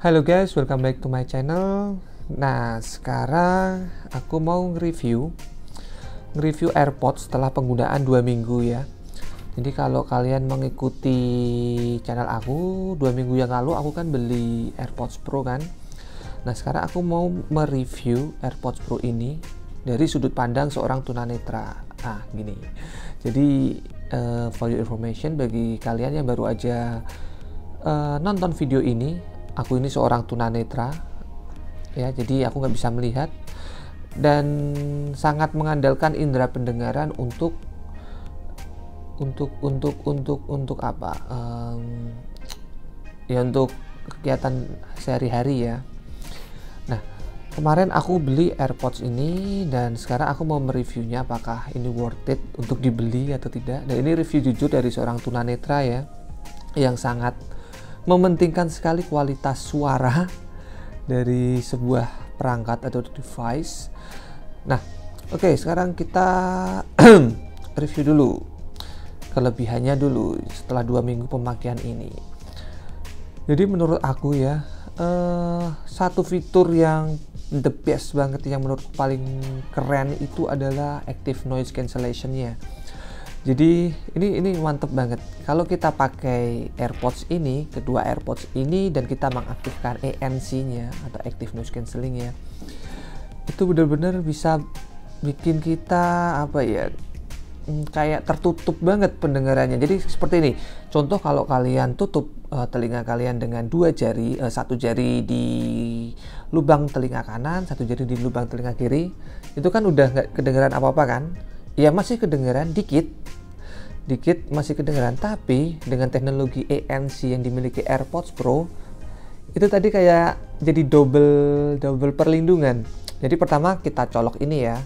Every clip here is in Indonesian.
Halo guys, welcome back to my channel. Nah, sekarang aku mau nge-review AirPods setelah penggunaan 2 minggu ya. Jadi kalau kalian mengikuti channel aku 2 minggu yang lalu, aku kan beli AirPods Pro kan. Nah, sekarang aku mau mereview AirPods Pro ini dari sudut pandang seorang tunanetra. Nah, gini. Jadi for your information, bagi kalian yang baru aja nonton video ini, aku ini seorang tunanetra ya, jadi aku nggak bisa melihat dan sangat mengandalkan indera pendengaran untuk apa ya, untuk kegiatan sehari-hari ya. Nah, kemarin aku beli AirPods ini dan sekarang aku mau mereviewnya apakah ini worth it untuk dibeli atau tidak. Dan ini review jujur dari seorang tunanetra ya, yang sangat mementingkan sekali kualitas suara dari sebuah perangkat atau device. Nah, oke, sekarang kita review dulu kelebihannya dulu setelah 2 minggu pemakaian ini. Jadi menurut aku ya, satu fitur yang the best banget, yang menurut paling keren itu adalah active noise cancellation-nya. Jadi ini mantep banget. Kalau kita pakai AirPods ini, kedua AirPods ini, dan kita mengaktifkan ANC-nya atau active noise cancelling-nya, itu benar-benar bisa bikin kita apa ya, kayak tertutup banget pendengarannya. Jadi seperti ini. Contoh, kalau kalian tutup telinga kalian dengan dua jari, satu jari di lubang telinga kanan, satu jari di lubang telinga kiri, itu kan udah nggak kedengeran apa-apa kan? Ya masih kedengeran dikit masih kedengeran, tapi dengan teknologi ANC yang dimiliki AirPods Pro itu tadi kayak jadi double perlindungan. Jadi pertama kita colok ini ya,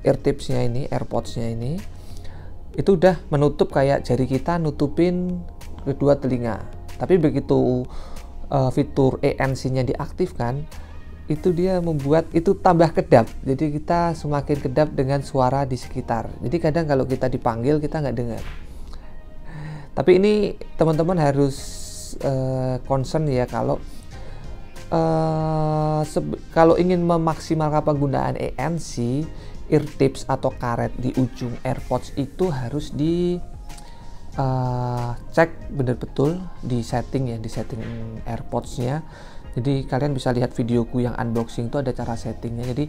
eartips-nya ini, AirPods-nya ini, itu udah menutup kayak jari kita nutupin kedua telinga. Tapi begitu fitur ANC-nya diaktifkan, itu dia membuat itu tambah kedap. Jadi kita semakin kedap dengan suara di sekitar. Jadi kadang kalau kita dipanggil kita nggak dengar. Tapi ini teman-teman harus concern ya, kalau ingin memaksimalkan penggunaan ANC, eartips atau karet di ujung AirPods itu harus cek benar betul di setting AirPods-nya. Jadi kalian bisa lihat videoku yang unboxing, itu ada cara settingnya. Jadi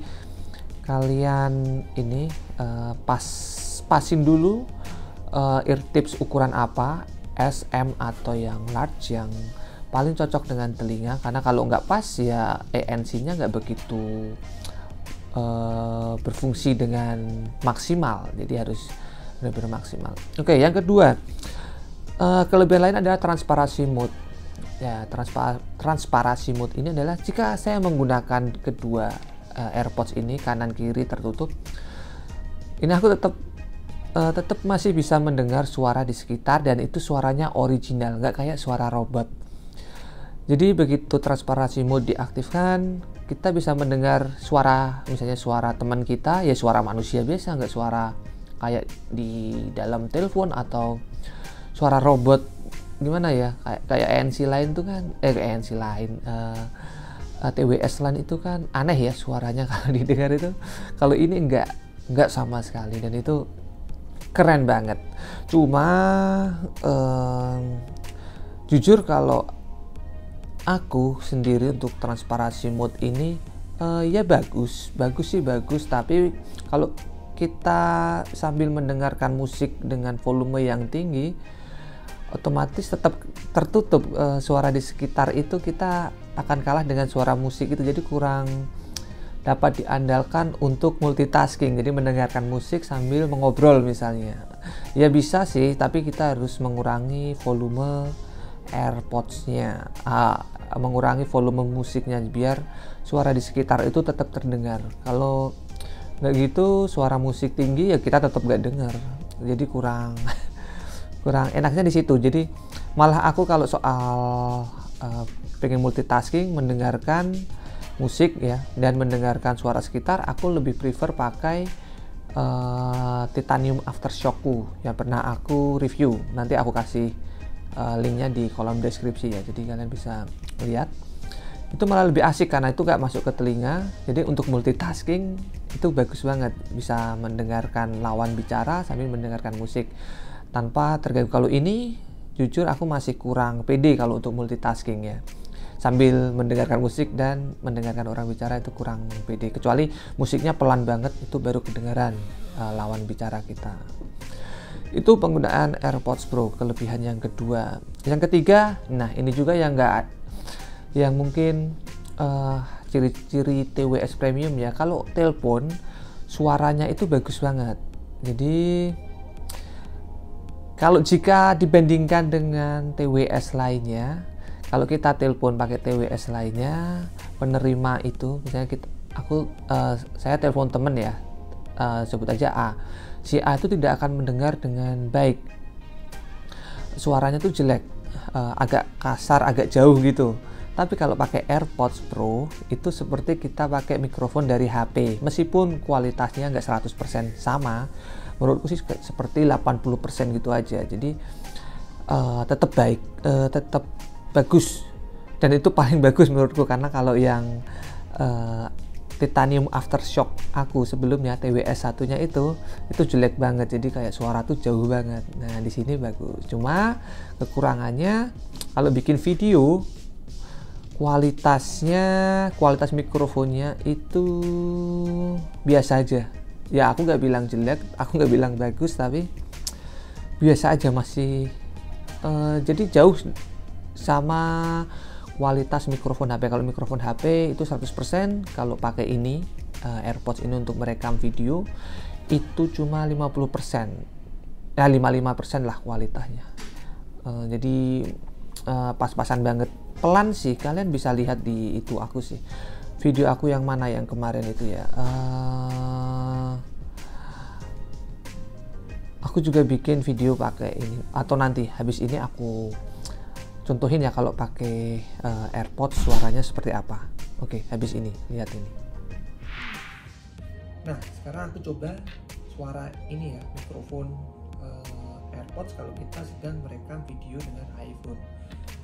kalian ini pasin dulu eartips ukuran apa, S, M atau yang large, yang paling cocok dengan telinga. Karena kalau nggak pas ya ANC-nya nggak begitu berfungsi dengan maksimal. Jadi harus benar-benar maksimal. Oke, yang kedua, kelebihan lain adalah transparansi mode. Ya, transparansi mode ini adalah jika saya menggunakan kedua AirPods ini kanan kiri tertutup, ini aku tetap masih bisa mendengar suara di sekitar, dan itu suaranya original, nggak kayak suara robot. Jadi begitu transparansi mode diaktifkan, kita bisa mendengar suara, misalnya suara teman kita, ya suara manusia biasa, nggak suara kayak di dalam telepon atau suara robot. Gimana ya, kayak ANC lain tuh kan, ANC lain, TWS lain itu kan aneh ya suaranya kalau didengar itu. Kalau ini enggak sama sekali, dan itu keren banget. Cuma jujur kalau aku sendiri untuk transparansi mode ini ya bagus sih, tapi kalau kita sambil mendengarkan musik dengan volume yang tinggi, otomatis tetap tertutup suara di sekitar itu, kita akan kalah dengan suara musik itu. Jadi kurang dapat diandalkan untuk multitasking, jadi mendengarkan musik sambil mengobrol misalnya. Ya bisa sih, tapi kita harus mengurangi volume AirPods-nya, mengurangi volume musiknya biar suara di sekitar itu tetap terdengar. Kalau nggak gitu, suara musik tinggi ya kita tetap nggak dengar. Jadi kurang enaknya di situ. Jadi malah aku kalau soal pengen multitasking, mendengarkan musik ya dan mendengarkan suara sekitar, aku lebih prefer pakai titanium aftershockku yang pernah aku review. Nanti aku kasih linknya di kolom deskripsi ya, jadi kalian bisa lihat. Itu malah lebih asik karena itu nggak masuk ke telinga, jadi untuk multitasking itu bagus banget, bisa mendengarkan lawan bicara sambil mendengarkan musik tanpa terganggu. Kalau ini jujur aku masih kurang pede kalau untuk multitasking ya, sambil mendengarkan musik dan mendengarkan orang bicara itu kurang pede, kecuali musiknya pelan banget itu baru kedengaran lawan bicara kita. Itu penggunaan AirPods Pro, kelebihan yang kedua. Yang ketiga, nah ini juga yang mungkin ciri-ciri TWS Premium ya, kalau telepon suaranya itu bagus banget. Jadi kalau jika dibandingkan dengan TWS lainnya, kalau kita telepon pakai TWS lainnya, penerima itu misalnya saya telepon temen ya, sebut aja A, si A itu tidak akan mendengar dengan baik, suaranya tuh jelek, agak kasar, agak jauh gitu. Tapi kalau pakai AirPods Pro itu seperti kita pakai mikrofon dari HP, meskipun kualitasnya nggak 100% sama, menurutku sih seperti 80% gitu aja. Jadi tetap baik, tetap bagus, dan itu paling bagus menurutku, karena kalau yang titanium aftershock aku sebelumnya TWS satunya itu jelek banget, jadi kayak suara tuh jauh banget. Nah di sini bagus, cuma kekurangannya kalau bikin video kualitas mikrofonnya itu biasa aja ya. Aku nggak bilang jelek, aku nggak bilang bagus, tapi biasa aja masih, jadi jauh sama kualitas mikrofon HP. Kalau mikrofon HP itu 100%, kalau pakai ini AirPods ini untuk merekam video itu cuma 50%, ya 55% lah kualitasnya. Jadi pas-pasan banget. Pelan sih, kalian bisa lihat di itu aku sih, video aku yang mana yang kemarin itu ya, aku juga bikin video pakai ini, atau nanti habis ini aku contohin ya kalau pakai AirPods suaranya seperti apa. Oke, habis ini lihat ini. Nah sekarang aku coba suara ini ya, mikrofon AirPods kalau kita sedang merekam video dengan iPhone.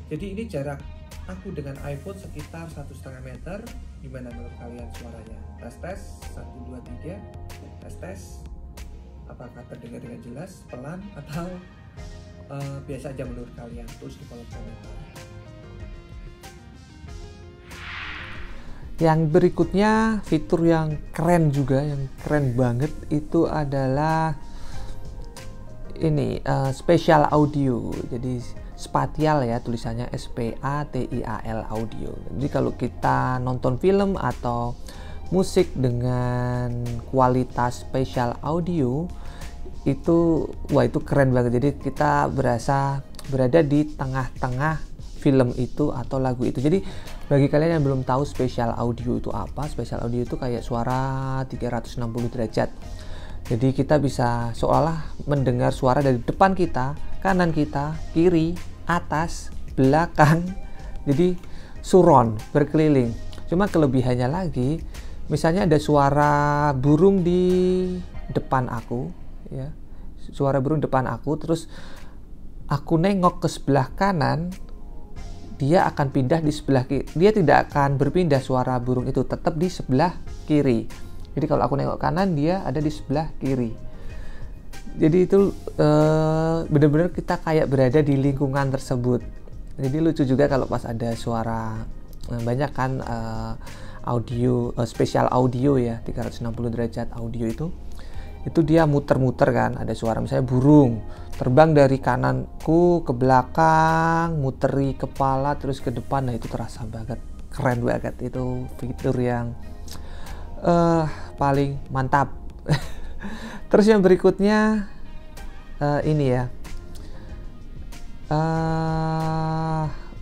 Jadi ini jarak aku dengan iPhone sekitar 1,5 meter. Gimana menurut kalian suaranya? Tes 1, 2, 3, tes. Apakah terdengar dengan jelas, pelan, atau biasa aja menurut kalian? Tulis di kolom komentar. Yang berikutnya, fitur yang keren juga, yang keren banget itu adalah ini, spatial audio. Jadi spatial ya, tulisannya SPATIAL audio. Jadi kalau kita nonton film atau musik dengan kualitas spatial audio itu, wah itu keren banget. Jadi kita berada di tengah-tengah film itu atau lagu itu. Jadi bagi kalian yang belum tahu spatial audio itu apa, spatial audio itu kayak suara 360 derajat. Jadi kita bisa seolah mendengar suara dari depan kita, kanan kita, kiri, atas, belakang. Jadi surround, berkeliling. Cuma kelebihannya lagi, misalnya ada suara burung di depan aku ya, suara burung depan aku, terus aku nengok ke sebelah kanan, dia akan pindah di sebelah kiri. Dia tidak akan berpindah, suara burung itu tetap di sebelah kiri. Jadi kalau aku nengok kanan, dia ada di sebelah kiri. Jadi itu benar-benar kita kayak berada di lingkungan tersebut. Jadi lucu juga kalau pas ada suara, banyak kan audio, spesial audio ya, 360 derajat audio itu dia muter-muter kan, ada suara misalnya burung terbang dari kananku ke belakang, muteri kepala terus ke depan. Nah itu terasa banget, keren banget, itu fitur yang paling mantap. Terus yang berikutnya ini ya,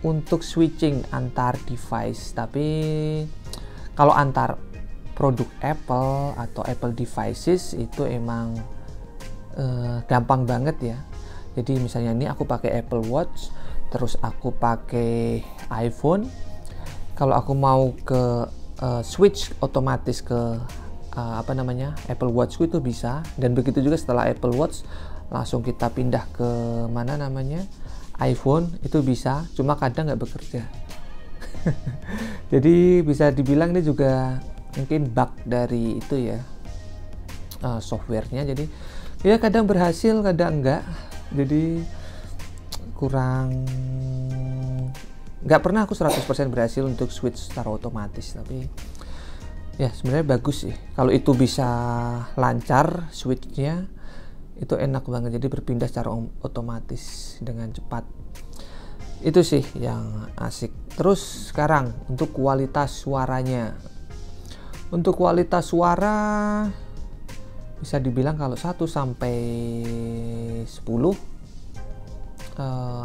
untuk switching antar device. Tapi kalau antar produk Apple atau Apple devices itu emang gampang banget ya. Jadi misalnya ini aku pakai Apple Watch, terus aku pakai iPhone. Kalau aku mau ke switch otomatis ke Apple Watch itu bisa. Dan begitu juga setelah Apple Watch langsung kita pindah ke iPhone itu bisa, cuma kadang nggak bekerja. Jadi bisa dibilang ini juga mungkin bug dari itu ya, softwarenya. Jadi ya kadang berhasil, kadang enggak. Jadi kurang, nggak pernah aku 100% berhasil untuk switch secara otomatis, tapi ya sebenarnya bagus sih kalau itu bisa lancar switchnya, itu enak banget. Jadi berpindah secara otomatis dengan cepat, itu sih yang asik. Terus sekarang untuk kualitas suaranya, untuk kualitas suara bisa dibilang kalau 1 sampai 10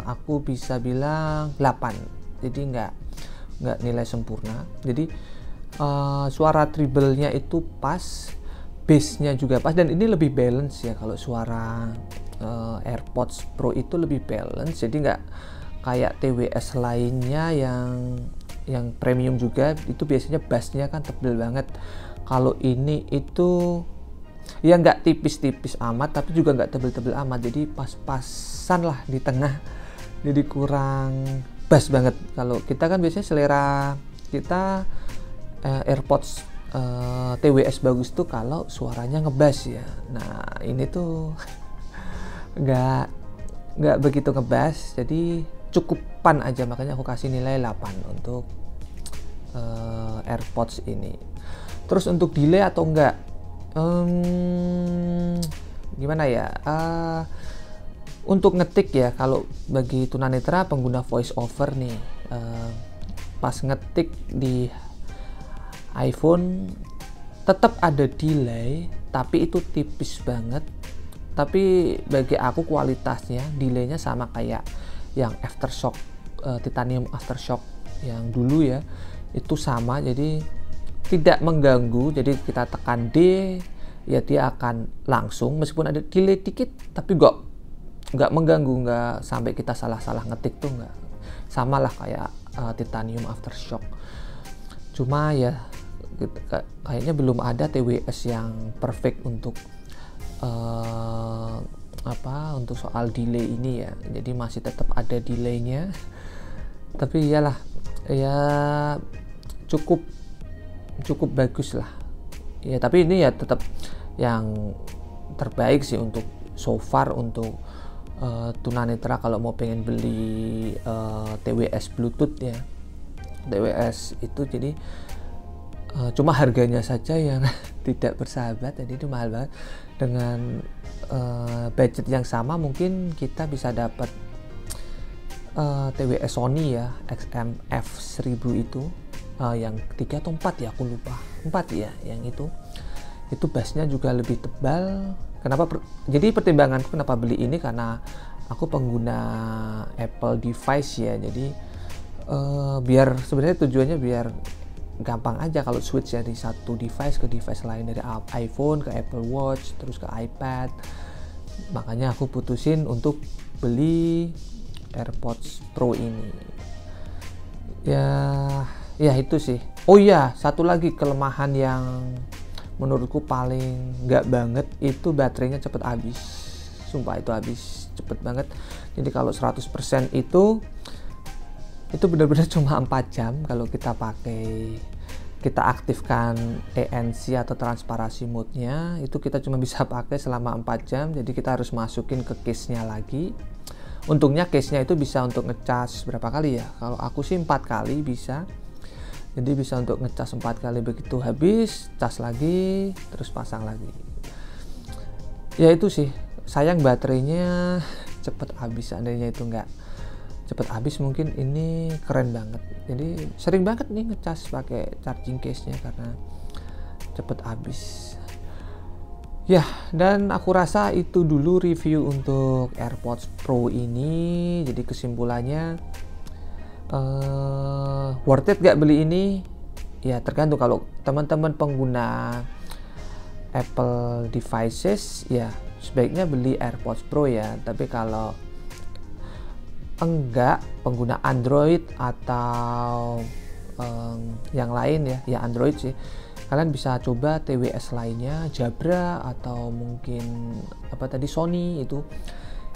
aku bisa bilang 8. Jadi nggak nilai sempurna. Jadi suara treble-nya itu pas, bass-nya juga pas, dan ini lebih balance ya. Kalau suara AirPods Pro itu lebih balance, jadi nggak kayak TWS lainnya yang premium juga, itu biasanya bass-nya kan tebel banget. Kalau ini itu ya nggak tipis-tipis amat, tapi juga nggak tebel-tebel amat, jadi pas-pasan lah di tengah. Jadi kurang bass banget. Kalau kita kan biasanya selera kita AirPods TWS bagus tuh kalau suaranya ngebass ya. Nah ini tuh nggak begitu ngebass, jadi cukupan aja, makanya aku kasih nilai 8 untuk AirPods ini. Terus untuk delay atau enggak, gimana ya, untuk ngetik ya, kalau bagi tunanetra pengguna voice over nih, pas ngetik di iPhone tetap ada delay, tapi itu tipis banget. Tapi bagi aku kualitasnya, delaynya sama kayak yang Aftershock, Titanium Aftershock yang dulu ya, itu sama, jadi tidak mengganggu. Jadi kita tekan D ya dia akan langsung, meskipun ada delay dikit, tapi nggak mengganggu, nggak sampai kita salah-salah ngetik tuh, nggak. Sama lah kayak Titanium Aftershock. Cuma ya kayaknya belum ada TWS yang perfect untuk untuk soal delay ini ya. Jadi masih tetap ada delaynya, tapi iyalah ya cukup bagus lah ya. Tapi ini ya tetap yang terbaik sih untuk so far untuk tunanetra kalau mau pengen beli TWS Bluetooth ya. TWS itu jadi cuma harganya saja yang tidak bersahabat, jadi itu mahal banget. Dengan budget yang sama mungkin kita bisa dapat TWS Sony ya, XM-F1000 itu, yang 3 atau 4 ya, aku lupa, 4 ya, yang itu bassnya juga lebih tebal. Jadi pertimbanganku kenapa beli ini, karena aku pengguna Apple device ya. Jadi biar sebenarnya tujuannya biar gampang aja kalau switch dari satu device ke device lain, dari iPhone ke Apple Watch terus ke iPad. Makanya aku putusin untuk beli AirPods Pro ini ya itu sih. Oh iya, satu lagi kelemahan yang menurutku paling nggak banget itu baterainya cepet habis. Sumpah itu habis cepet banget. Jadi kalau 100% itu benar-benar cuma 4 jam. Kalau kita aktifkan ANC atau transparansi mode-nya, itu kita cuma bisa pakai selama 4 jam. Jadi kita harus masukin ke case-nya lagi. Untungnya case-nya itu bisa untuk ngecas berapa kali ya? Kalau aku sih 4 kali bisa. Jadi bisa untuk ngecas 4 kali, begitu habis cas lagi terus pasang lagi. Ya itu sih, sayang baterainya cepet habis. Seandainya itu nggak cepet habis mungkin ini keren banget. Jadi sering banget nih ngecas pakai charging case-nya karena cepet habis ya. Dan aku rasa itu dulu review untuk AirPods Pro ini. Jadi kesimpulannya, worth it gak beli ini? Ya tergantung. Kalau teman-teman pengguna Apple devices ya sebaiknya beli AirPods Pro ya. Tapi kalau enggak, pengguna Android atau yang lain ya Android sih, kalian bisa coba TWS lainnya, Jabra atau mungkin Sony, itu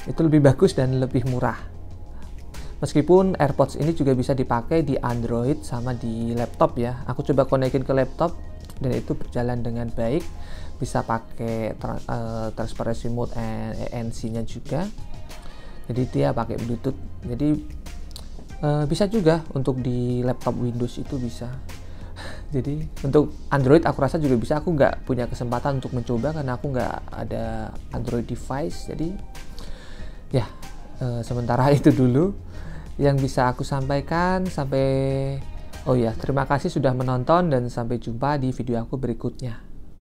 lebih bagus dan lebih murah Meskipun AirPods ini juga bisa dipakai di Android sama di laptop ya. Aku coba konekin ke laptop dan itu berjalan dengan baik. Bisa pakai transparency mode ANC-nya juga. Jadi dia pakai Bluetooth. Jadi bisa juga untuk di laptop Windows itu bisa. Jadi untuk Android aku rasa juga bisa. Aku nggak punya kesempatan untuk mencoba karena aku nggak ada Android device. Jadi ya sementara itu dulu yang bisa aku sampaikan. Oh ya, terima kasih sudah menonton dan sampai jumpa di video aku berikutnya.